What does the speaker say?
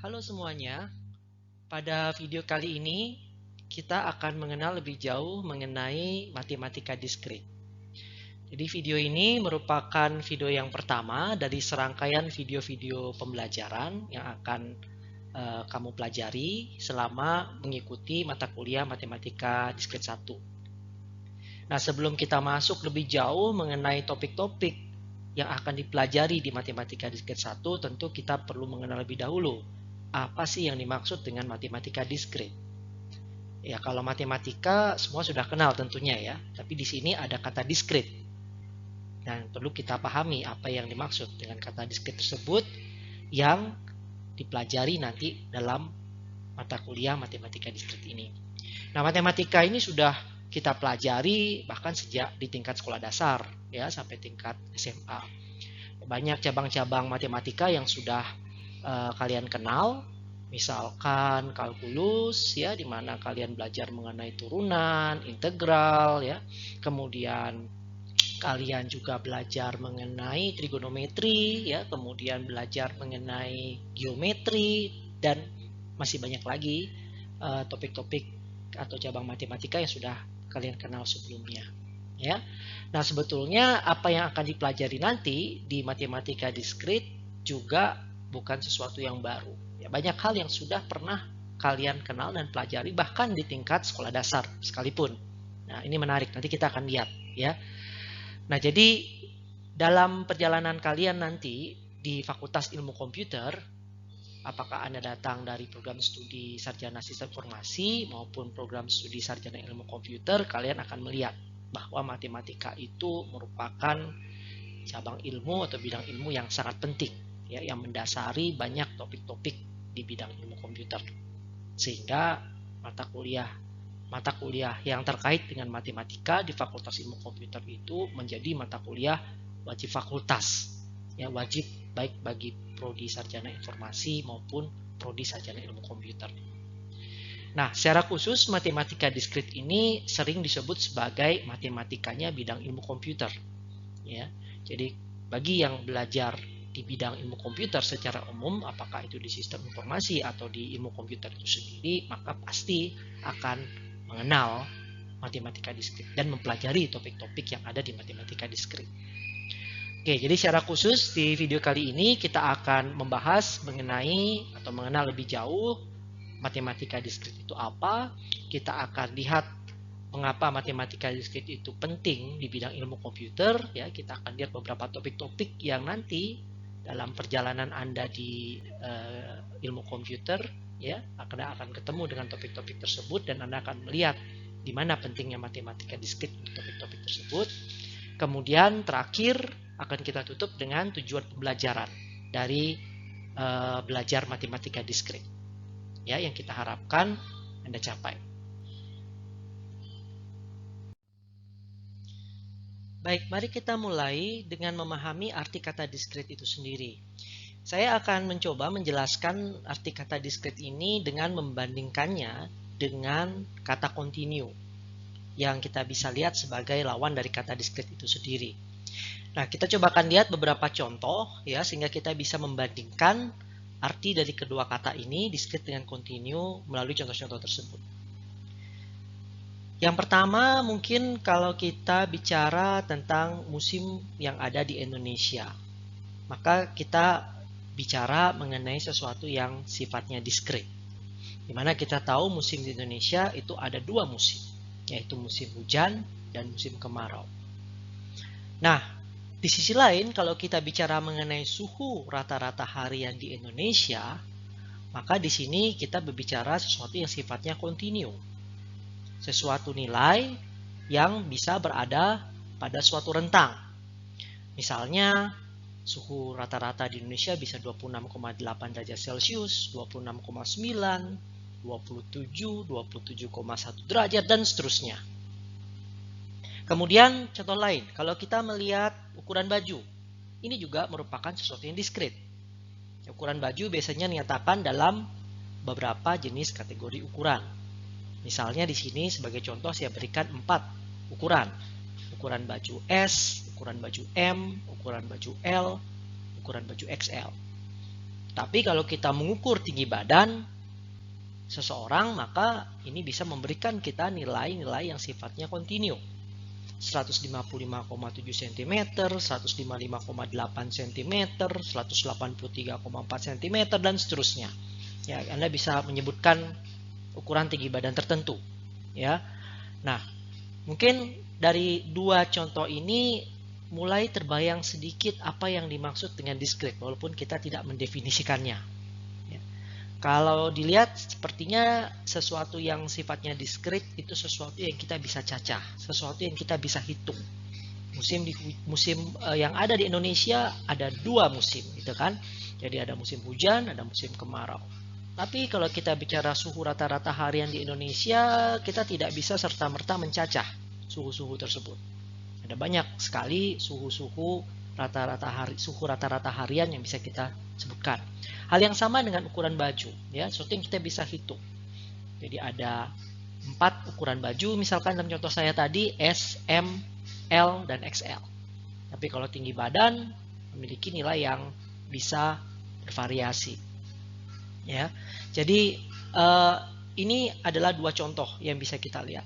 Halo semuanya, pada video kali ini kita akan mengenal lebih jauh mengenai matematika diskrit. Jadi video ini merupakan video yang pertama dari serangkaian video-video pembelajaran yang akan kamu pelajari selama mengikuti mata kuliah matematika diskrit 1. Nah, sebelum kita masuk lebih jauh mengenai topik-topik yang akan dipelajari di matematika diskrit 1, tentu kita perlu mengenal lebih dahulu apa sih yang dimaksud dengan matematika diskrit. Ya, kalau matematika semua sudah kenal tentunya ya, tapi di sini ada kata diskrit. Dan perlu kita pahami apa yang dimaksud dengan kata diskrit tersebut yang dipelajari nanti dalam mata kuliah matematika diskrit ini. Nah, matematika ini sudah kita pelajari bahkan sejak di tingkat sekolah dasar ya sampai tingkat SMA. Banyak cabang-cabang matematika yang sudah kalian kenal, misalkan kalkulus ya, di mana kalian belajar mengenai turunan, integral ya. Kemudian kalian juga belajar mengenai trigonometri ya, kemudian belajar mengenai geometri dan masih banyak lagi topik-topik atau cabang matematika yang sudah kalian kenal sebelumnya ya. Nah, sebetulnya apa yang akan dipelajari nanti di matematika diskrit juga bukan sesuatu yang baru. Ya, banyak hal yang sudah pernah kalian kenal dan pelajari bahkan di tingkat sekolah dasar sekalipun. Nah, ini menarik. Nanti kita akan lihat ya. Nah, jadi dalam perjalanan kalian nanti di Fakultas Ilmu Komputer, apakah Anda datang dari program studi Sarjana Sistem Informasi maupun program studi Sarjana Ilmu Komputer, kalian akan melihat bahwa matematika itu merupakan cabang ilmu atau bidang ilmu yang sangat penting ya, yang mendasari banyak topik-topik di bidang ilmu komputer. Sehingga mata kuliah yang terkait dengan matematika di Fakultas Ilmu Komputer itu menjadi mata kuliah wajib fakultas. Ya, wajib baik bagi prodi Sarjana Informasi maupun prodi Sarjana Ilmu Komputer. Nah, secara khusus matematika diskrit ini sering disebut sebagai matematikanya bidang ilmu komputer. Ya, jadi bagi yang belajar di bidang ilmu komputer secara umum, apakah itu di sistem informasi atau di ilmu komputer itu sendiri, maka pasti akan mengenal matematika diskrit dan mempelajari topik-topik yang ada di matematika diskrit. Oke, jadi secara khusus di video kali ini kita akan membahas mengenai atau mengenal lebih jauh matematika diskrit itu apa. Kita akan lihat mengapa matematika diskrit itu penting di bidang ilmu komputer ya. Kita akan lihat beberapa topik-topik yang nanti dalam perjalanan Anda di ilmu komputer ya akan ketemu dengan topik-topik tersebut dan Anda akan melihat di mana pentingnya matematika diskrit untuk topik-topik tersebut. Kemudian terakhir akan kita tutup dengan tujuan pembelajaran dari belajar matematika diskrit ya, yang kita harapkan Anda capai. Baik, mari kita mulai dengan memahami arti kata diskrit itu sendiri. Saya akan mencoba menjelaskan arti kata diskrit ini dengan membandingkannya dengan kata kontinu yang kita bisa lihat sebagai lawan dari kata diskrit itu sendiri. Nah, kita coba akan lihat beberapa contoh ya sehingga kita bisa membandingkan arti dari kedua kata ini, diskrit dengan kontinu, melalui contoh-contoh tersebut. Yang pertama, mungkin kalau kita bicara tentang musim yang ada di Indonesia, maka kita bicara mengenai sesuatu yang sifatnya diskrit. Di mana kita tahu musim di Indonesia itu ada dua musim, yaitu musim hujan dan musim kemarau. Nah, di sisi lain, kalau kita bicara mengenai suhu rata-rata harian di Indonesia, maka di sini kita berbicara sesuatu yang sifatnya kontinu. Sesuatu nilai yang bisa berada pada suatu rentang. Misalnya, suhu rata-rata di Indonesia bisa 26,8 derajat Celcius, 26,9, 27, 27,1 derajat, dan seterusnya. Kemudian contoh lain, kalau kita melihat ukuran baju, ini juga merupakan sesuatu yang diskrit. Ukuran baju biasanya dinyatakan dalam beberapa jenis kategori ukuran. Misalnya di sini sebagai contoh saya berikan 4 ukuran. Ukuran baju S, ukuran baju M, ukuran baju L, ukuran baju XL. Tapi kalau kita mengukur tinggi badan seseorang, maka ini bisa memberikan kita nilai-nilai yang sifatnya kontinu. 155,7 cm, 155,8 cm, 183,4 cm, dan seterusnya. Ya, Anda bisa menyebutkan ukuran tinggi badan tertentu. Ya, nah, mungkin dari dua contoh ini mulai terbayang sedikit apa yang dimaksud dengan diskret, walaupun kita tidak mendefinisikannya. Ya. Kalau dilihat, sepertinya sesuatu yang sifatnya diskret itu sesuatu yang kita bisa cacah, sesuatu yang kita bisa hitung. Musim yang ada di Indonesia ada 2 musim, gitu kan? Jadi ada musim hujan, ada musim kemarau. Tapi kalau kita bicara suhu rata-rata harian di Indonesia, kita tidak bisa serta-merta mencacah suhu-suhu tersebut. Ada banyak sekali suhu rata-rata harian yang bisa kita sebutkan. Hal yang sama dengan ukuran baju, ya, sesuatu yang kita bisa hitung. Jadi ada 4 ukuran baju, misalkan dalam contoh saya tadi S, M, L, dan XL. Tapi kalau tinggi badan memiliki nilai yang bisa bervariasi. Ya, jadi ini adalah 2 contoh yang bisa kita lihat.